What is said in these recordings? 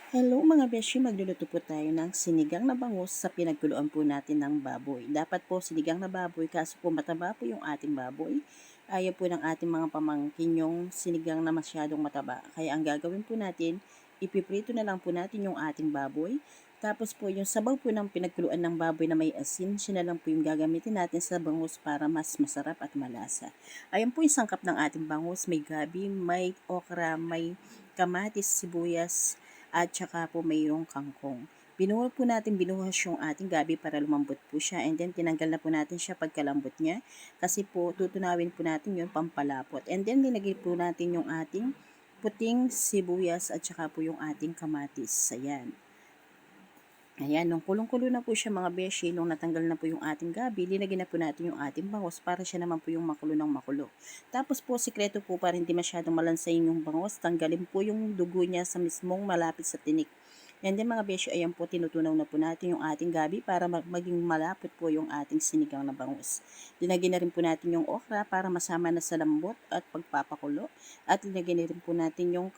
Hello mga beshi, magluluto po tayo ng sinigang na bangus sa pinagkuluan po natin ng baboy. Dapat po sinigang na baboy, kaso po mataba po yung ating baboy. Ayaw po ng ating mga pamangkin yung sinigang na masyadong mataba. Kaya ang gagawin po natin, ipiprito na lang po natin yung ating baboy. Tapos po yung sabaw po ng pinagkuluan ng baboy na may asin, siya na lang po yung gagamitin natin sa bangus para mas masarap at malasa. Ayan po yung sangkap ng ating bangus, may gabi, may okra, may kamatis, sibuyas, at saka po mayroong kangkong. Binuhos po natin yung ating gabi para lumambot po siya, and then tinanggal na po natin siya pagkalambot niya kasi po tutunawin po natin yung pampalapot, and then nilagay po natin yung ating puting sibuyas at saka po yung ating kamatis. Ayan, nung kulong-kulo na po siya mga beshi, nung natanggal na po yung ating gabi, linagyan na po natin yung ating bangus para siya naman po yung makulo ng makulo. Tapos po, sikreto po para hindi masyadong malansayin yung bangus, tanggalin po yung dugo niya sa mismong malapit sa tinik. And then mga beshi, ayan po, tinutunaw na po natin yung ating gabi para maging malapot po yung ating sinigang na bangus. Linagyan na rin po natin yung okra para masama na sa lambot at pagpapakulo. At linagyan na rin po natin yung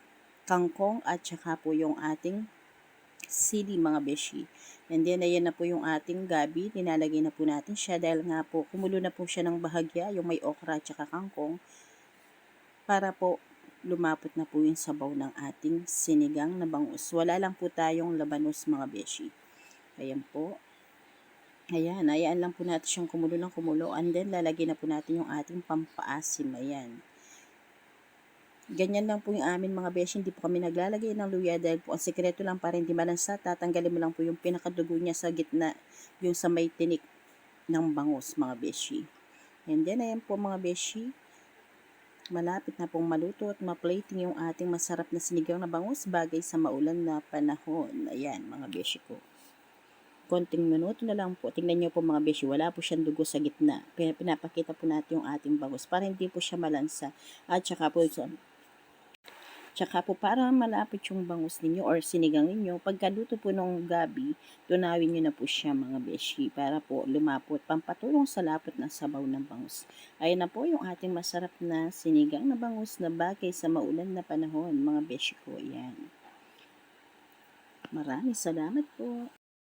kangkong at saka po yung ating sili mga beshi. And then, ayan na po yung ating gabi. Nilalagay na po natin siya dahil nga po, kumulo na po siya ng bahagya, yung may okra at saka kangkong, para po lumapot na po yung sabaw ng ating sinigang na bangus. Wala lang po tayong labanos mga beshi. Ayan po. Ayan, ayaan lang po natin siyang kumulo ng kumulo. And then, lalagay na po natin yung ating pampaasim. Ayan. Ganyan lang po yung amin mga beshi, hindi po kami naglalagay ng luya dahil po ang sekreto lang para hindi malansa, tatanggalin mo lang po yung pinakadugo niya sa gitna, yung sa may tinik ng bangus mga beshi. And then ayan po mga beshi, malapit na pong maluto at ma-plating yung ating masarap na sinigang na bangus bagay sa maulan na panahon. Ayan mga beshi ko. Konting minuto na lang po. Tingnan niyo po mga beshi, wala po siyang dugo sa gitna. Pinapakita po natin yung ating bangus para hindi po siya malansa. At saka po tsaka po para malapit yung bangus ninyo or sinigang ninyo, pagkaluto po ng gabi, tunawin nyo na po siya mga beshi para po lumapot, pampatulong sa lapot ng sabaw ng bangus. Ayan na po yung ating masarap na sinigang na bangus na bagay sa maulan na panahon mga beshi ko. Ayan. Maraming salamat po.